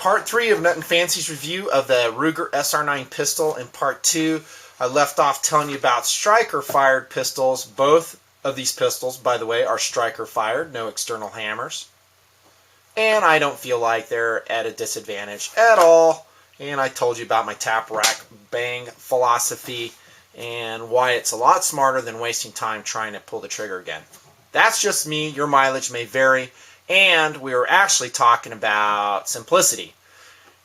part 3 of Nutnfancy's review of the Ruger SR9 pistol. In part 2, I left off telling you about striker-fired pistols. Both of these pistols, by the way, are striker-fired, no external hammers. And I don't feel like they're at a disadvantage at all. And I told you about my tap rack bang philosophy and why it's a lot smarter than wasting time trying to pull the trigger again. That's just me. Your mileage may vary. And we were actually talking about simplicity.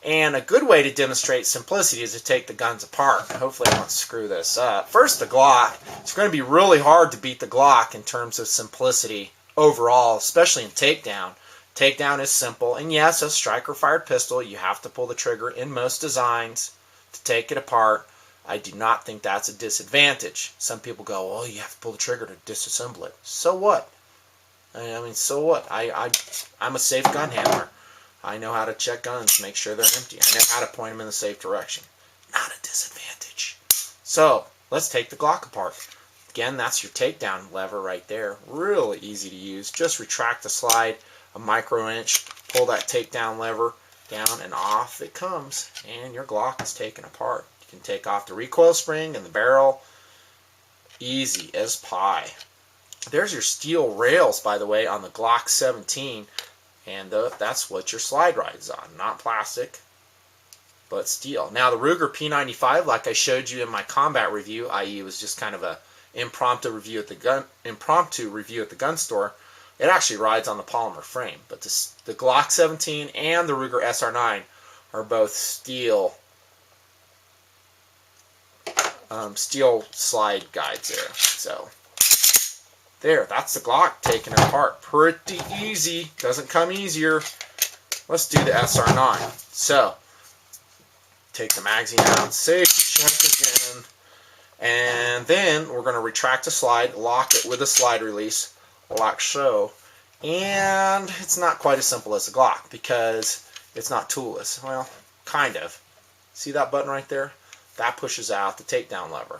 And a good way to demonstrate simplicity is to take the guns apart. Hopefully I won't screw this up. First, the Glock. It's going to be really hard to beat the Glock in terms of simplicity overall, especially in takedown. Takedown is simple. And yes, a striker-fired pistol, you have to pull the trigger in most designs to take it apart. I do not think that's a disadvantage. Some people go, well, you have to pull the trigger to disassemble it. So what? I mean, so what? I'm a safe gun handler. I know how to check guns, make sure they're empty. I know how to point them in the safe direction. Not a disadvantage. So, let's take the Glock apart. Again, that's your takedown lever right there. Really easy to use. Just retract the slide a micro-inch, pull that takedown lever down, and off it comes. And your Glock is taken apart. You can take off the recoil spring and the barrel. Easy as pie. There's your steel rails, by the way, on the Glock 17, and that's what your slide ride's on. Not plastic, but steel. Now, the Ruger P95, like I showed you in my combat review, i.e. it was just kind of a impromptu review at the gun store, it actually rides on the polymer frame. But the Glock 17 and the Ruger SR9 are both steel slide guides there. So there, that's the Glock taken apart. Pretty easy. Doesn't come easier. Let's do the SR9. So, take the magazine out, safety check again, and then we're going to retract the slide, lock it with a slide release, like so. And it's not quite as simple as the Glock because it's not toolless. Well, kind of. See that button right there? That pushes out the takedown lever.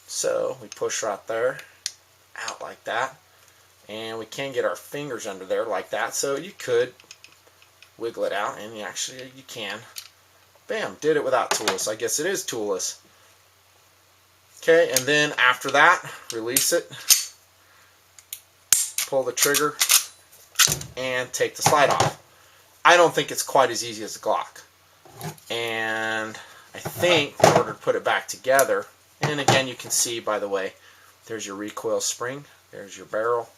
So, we push right there, out like that, and we can get our fingers under there like that, so you could wiggle it out, and you can. Bam, did it without toolless. I guess it is toolless. Okay, and then after that, release it, pull the trigger, and take the slide off. I don't think it's quite as easy as the Glock. And I think in order to put it back together, and again you can see, by the way, there's your recoil spring, there's your barrel.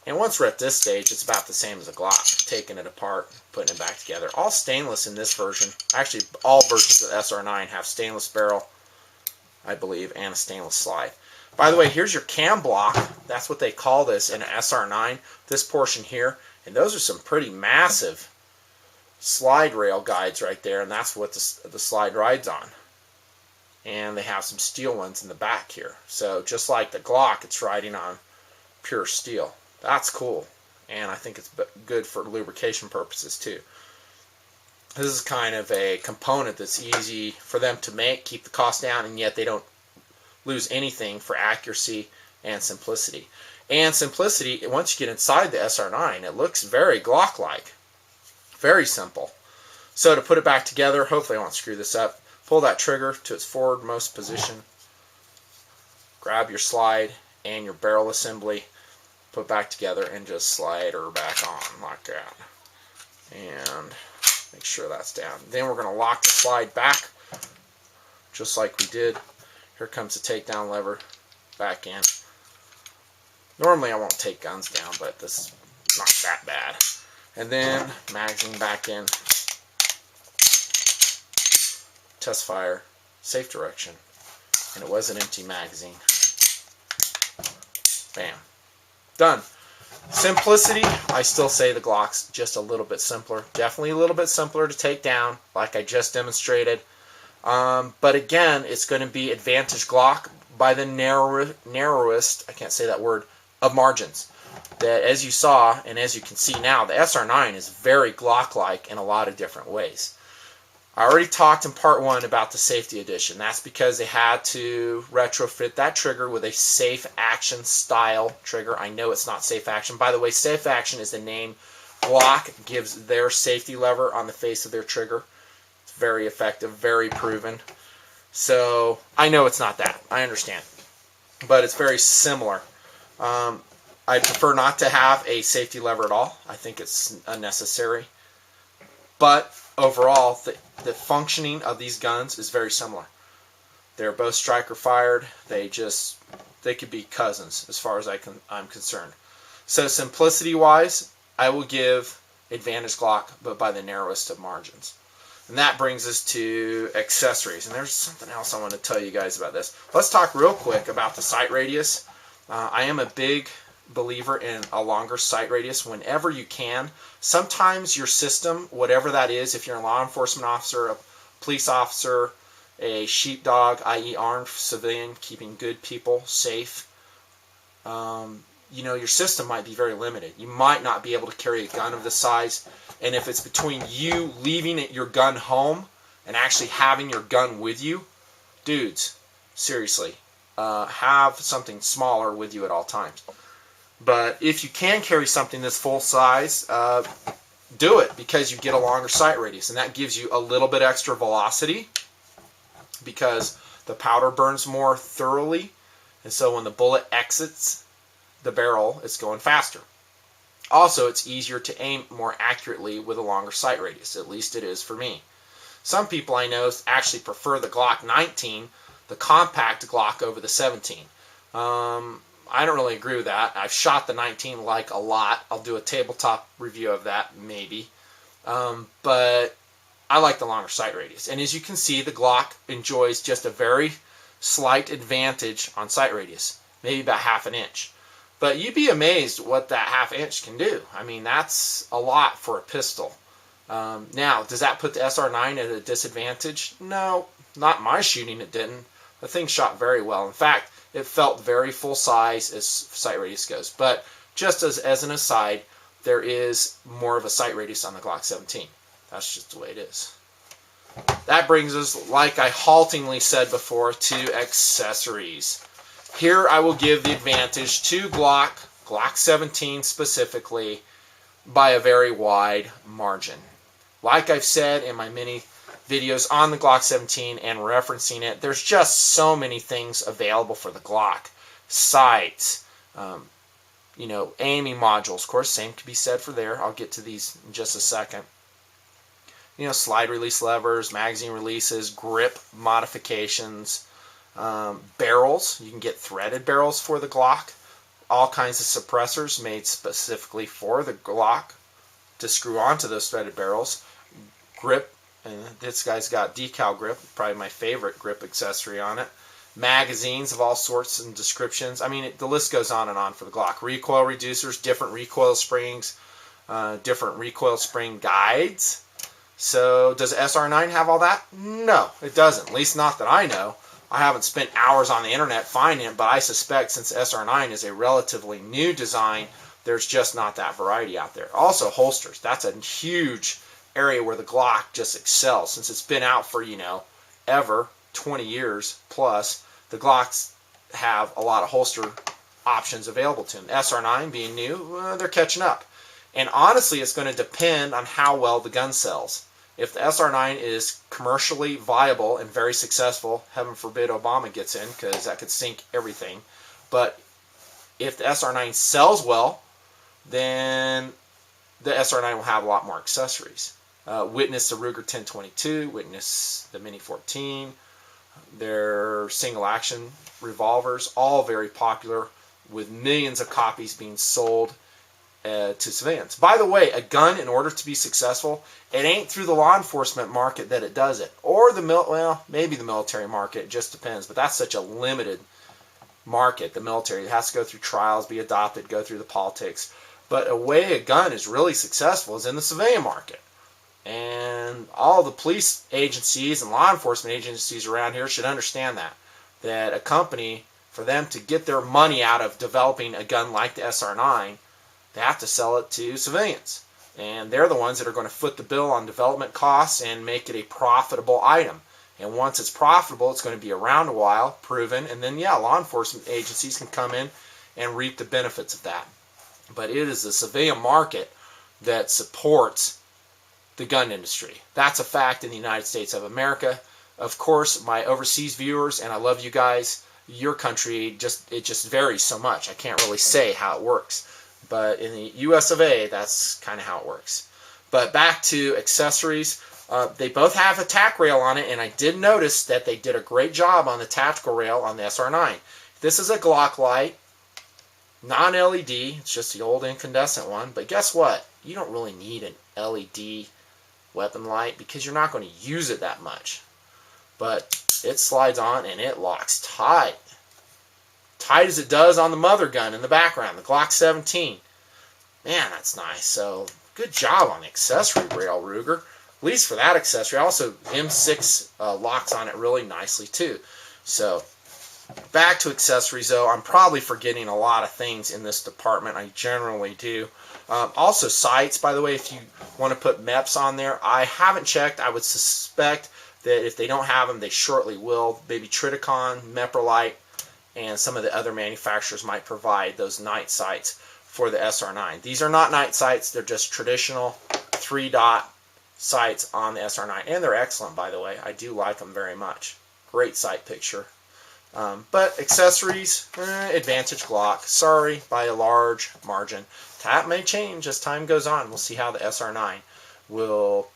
And once we're at this stage, it's about the same as a Glock. Taking it apart, putting it back together. All stainless in this version. Actually, all versions of the SR9 have stainless barrel, I believe, and a stainless slide. By the way, here's your cam block. That's what they call this in an SR9. This portion here. And those are some pretty massive slide rail guides right there. And that's what the slide rides on. And they have some steel ones in the back here. So just like the Glock, it's riding on pure steel. That's cool. And I think it's good for lubrication purposes too. This is kind of a component that's easy for them to make, keep the cost down, and yet they don't lose anything for accuracy and simplicity. And simplicity, once you get inside the SR9, it looks very Glock-like. Very simple. So to put it back together, hopefully I won't screw this up. Pull that trigger to its forwardmost position. Grab your slide and your barrel assembly. Put back together and just slide her back on like that. And make sure that's down. Then we're going to lock the slide back just like we did. Here comes the takedown lever back in. Normally I won't take guns down, but this is not that bad. And then magazine back in. Test fire, safe direction, and it was an empty magazine. Bam. Done. Simplicity, I still say the Glock's just a little bit simpler. Definitely a little bit simpler to take down, like I just demonstrated. But again, it's going to be advantage Glock by the narrowest, I can't say that word, of margins. That, as you saw, and as you can see now, the SR9 is very Glock-like in a lot of different ways. I already talked in part 1 about the safety edition. That's because they had to retrofit that trigger with a safe action style trigger. I know it's not safe action. By the way, safe action is the name Glock gives their safety lever on the face of their trigger. It's very effective, very proven. So I know it's not that. I understand. But it's very similar. I prefer not to have a safety lever at all. I think it's unnecessary. But overall, the functioning of these guns is very similar. They're both striker fired. They could be cousins as far as I'm concerned. So simplicity wise, I will give advantage Glock, but by the narrowest of margins. And that brings us to accessories. And there's something else I want to tell you guys about this. Let's talk real quick about the sight radius. I am a big believer in a longer sight radius whenever you can. Sometimes your system, whatever that is, if you're a law enforcement officer, a police officer, a sheepdog, i.e. armed civilian, keeping good people safe, your system might be very limited. You might not be able to carry a gun of this size, and if it's between you leaving your gun home and actually having your gun with you, dudes, seriously, have something smaller with you at all times. But if you can carry something that's full size, do it, because you get a longer sight radius, and that gives you a little bit extra velocity because the powder burns more thoroughly, and so when the bullet exits the barrel, it's going faster. Also, it's easier to aim more accurately with a longer sight radius. At least it is for me. Some people I know actually prefer the Glock 19, the compact Glock, over the 17. I don't really agree with that. I've shot the 19 a lot. I'll do a tabletop review of that maybe. But I like the longer sight radius. And as you can see, the Glock enjoys just a very slight advantage on sight radius, maybe about ½ an inch. But you'd be amazed what that ½ inch can do. I mean, that's a lot for a pistol. Now, does that put the SR9 at a disadvantage? No, not my shooting, it didn't. The thing shot very well. In fact, it felt very full size as sight radius goes. But just as an aside, there is more of a sight radius on the Glock 17. That's just the way it is. That brings us, like I haltingly said before, to accessories. Here I will give the advantage to Glock 17 specifically, by a very wide margin. Like I've said in my many videos on the Glock 17 and referencing it, there's just so many things available for the Glock. Sights, aiming modules. Of course, same can be said for there. I'll get to these in just a second. Slide release levers, magazine releases, grip modifications, barrels. You can get threaded barrels for the Glock. All kinds of suppressors made specifically for the Glock to screw onto those threaded barrels. Grip, and this guy's got decal grip, probably my favorite grip accessory on it. Magazines of all sorts and descriptions. I mean, the list goes on and on for the Glock. Recoil reducers, different recoil springs, different recoil spring guides. So does SR9 have all that? No, it doesn't. At least not that I know. I haven't spent hours on the internet finding it, but I suspect since SR9 is a relatively new design, there's just not that variety out there. Also, holsters. That's a huge area where the Glock just excels. Since it's been out for, ever, 20 years plus, the Glocks have a lot of holster options available to them. SR9 being new, they're catching up. And honestly, it's going to depend on how well the gun sells. If the SR9 is commercially viable and very successful, heaven forbid Obama gets in, because that could sink everything. But if the SR9 sells well, then the SR9 will have a lot more accessories. Witness the Ruger 1022, witness the Mini 14, their single action revolvers, all very popular, with millions of copies being sold to civilians. By the way, a gun, in order to be successful, it ain't through the law enforcement market that it does it, or maybe the military market. It just depends. But that's such a limited market. The military, it has to go through trials, be adopted, go through the politics. But a way a gun is really successful is in the civilian market. And all the police agencies and law enforcement agencies around here should understand that a company, for them to get their money out of developing a gun like the SR9, they have to sell it to civilians. And they're the ones that are going to foot the bill on development costs and make it a profitable item. And once it's profitable, it's going to be around a while, proven, and then, law enforcement agencies can come in and reap the benefits of that. But it is the civilian market that supports the gun industry. That's a fact in the United States of America. Of course, my overseas viewers, and I love you guys, your country, it just varies so much. I can't really say how it works. But in the US of A, that's kind of how it works. But back to accessories. They both have a tack rail on it, and I did notice that they did a great job on the tactical rail on the SR9. This is a Glock light, non-LED. It's just the old incandescent one. But guess what? You don't really need an LED weapon light because you're not going to use it that much. But it slides on and it locks tight. Tight as it does on the mother gun in the background, the Glock 17. Man, that's nice. So good job on the accessory rail, Ruger. At least for that accessory. Also, M6 locks on it really nicely too. So back to accessories though. I'm probably forgetting a lot of things in this department. I generally do. Also sights, by the way, if you want to put MEPs on there. I haven't checked. I would suspect that if they don't have them, they shortly will. Maybe Triticon, Meprolite, and some of the other manufacturers might provide those night sights for the SR9. These are not night sights. They're just traditional 3-dot sights on the SR9. And they're excellent, by the way. I do like them very much. Great sight picture. But accessories, Advantage Glock. Sorry, by a large margin. That may change as time goes on. We'll see how the SR9 will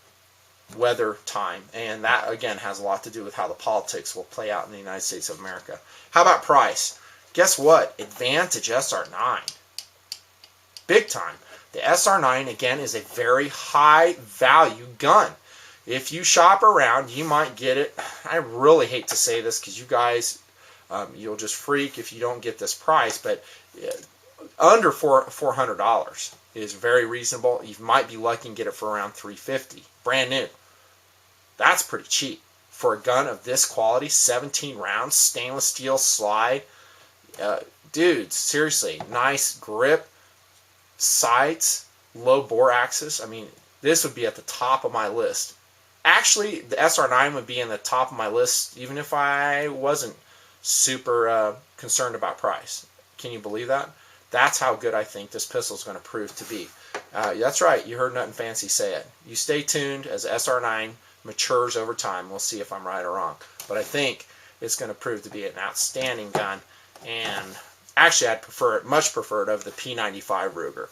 weather time. And that, again, has a lot to do with how the politics will play out in the United States of America. How about price? Guess what? Advantage SR9. Big time. The SR9, again, is a very high value gun. If you shop around, you might get it. I really hate to say this because you guys, you'll just freak if you don't get this price, but under $400 is very reasonable. You might be lucky and get it for around $350. Brand new. That's pretty cheap. For a gun of this quality, 17 rounds, stainless steel slide. Dude, seriously, nice grip. Sights, low bore axis. I mean, this would be at the top of my list. Actually, the SR9 would be in the top of my list even if I wasn't super concerned about price. Can you believe that? That's how good I think this pistol is going to prove to be. That's right, you heard Nutnfancy say it. You stay tuned as SR9 matures over time. We'll see if I'm right or wrong. But I think it's going to prove to be an outstanding gun. And actually, I'd prefer it, much prefer it over the P95 Ruger.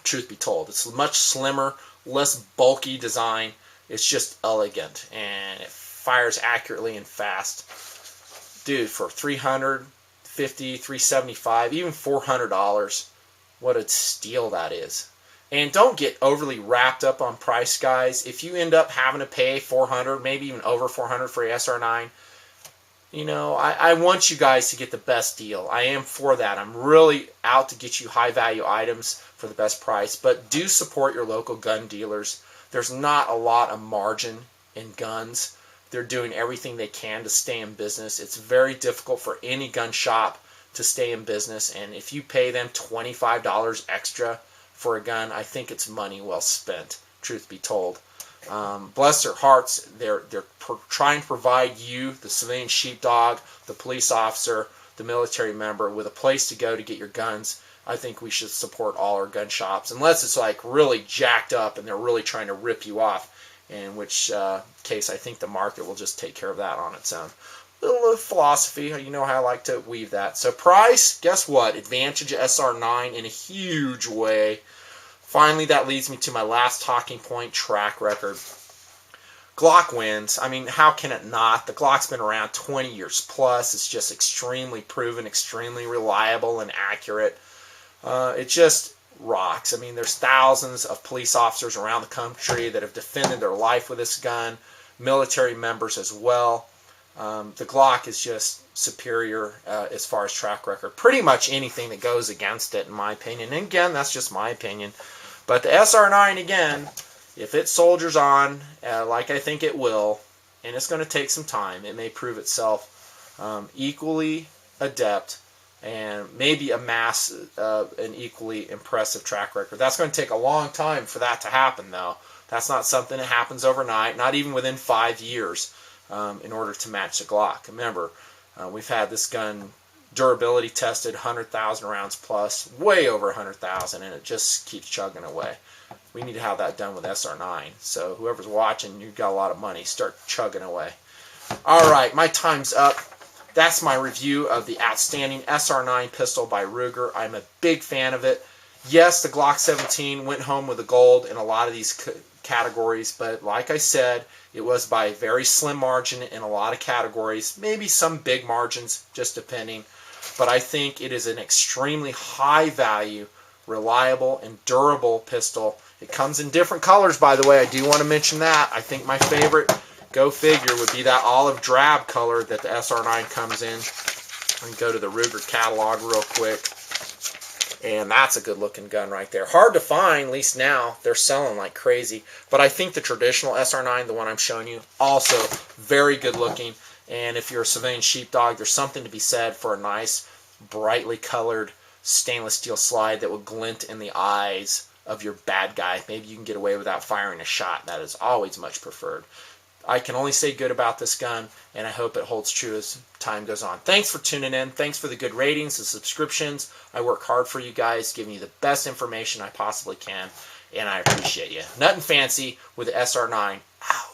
Truth be told, it's a much slimmer, less bulky design. It's just elegant, and it fires accurately and fast. Dude, for $350, $375, even $400, what a steal that is. And don't get overly wrapped up on price, guys. If you end up having to pay $400, maybe even over $400 for your SR9, you know, I want you guys to get the best deal. I am for that. I'm really out to get you high-value items for the best price. But do support your local gun dealers. There's not a lot of margin in guns. They're doing everything they can to stay in business. It's very difficult for any gun shop to stay in business. And if you pay them $25 extra for a gun, I think it's money well spent, truth be told. Bless their hearts, they're trying to provide you, the civilian sheepdog, the police officer, the military member, with a place to go to get your guns. I think we should support all our gun shops, unless it's like really jacked up and they're really trying to rip you off, in which case I think the market will just take care of that on its own. Little philosophy, you know how I like to weave that. So price, guess what? Advantage SR9 in a huge way. Finally, that leads me to my last talking point, track record. Glock wins. I mean, how can it not? The Glock's been around 20 years plus. It's just extremely proven, extremely reliable and accurate. It just rocks. I mean, there's thousands of police officers around the country that have defended their life with this gun, military members as well. The Glock is just superior as far as track record. Pretty much anything that goes against it, in my opinion. And again, that's just my opinion. But the SR9, again, if it soldiers on, like I think it will, and it's going to take some time, it may prove itself equally adept and maybe amass an equally impressive track record. That's going to take a long time for that to happen, though. That's not something that happens overnight, not even within 5 years, in order to match the Glock. Remember, we've had this gun durability tested, 100,000 rounds plus, way over 100,000, and it just keeps chugging away. We need to have that done with SR9. So whoever's watching, you've got a lot of money. Start chugging away. All right, my time's up. That's my review of the outstanding SR9 pistol by Ruger. I'm a big fan of it. Yes, the Glock 17 went home with the gold in a lot of these categories, but like I said, it was by a very slim margin in a lot of categories, maybe some big margins, just depending. But I think it is an extremely high value, reliable, and durable pistol. It comes in different colors, by the way. I do want to mention that. I think my favorite, go figure, would be that olive drab color that the SR9 comes in. I can go to the Ruger catalog real quick. And that's a good looking gun right there. Hard to find, at least now. They're selling like crazy. But I think the traditional SR9, the one I'm showing you, also very good looking. And if you're a civilian sheepdog, there's something to be said for a nice, brightly colored stainless steel slide that will glint in the eyes of your bad guy. Maybe you can get away without firing a shot. That is always much preferred. I can only say good about this gun, and I hope it holds true as time goes on. Thanks for tuning in. Thanks for the good ratings, the subscriptions. I work hard for you guys, giving you the best information I possibly can, and I appreciate you. Nutnfancy with the SR9 out.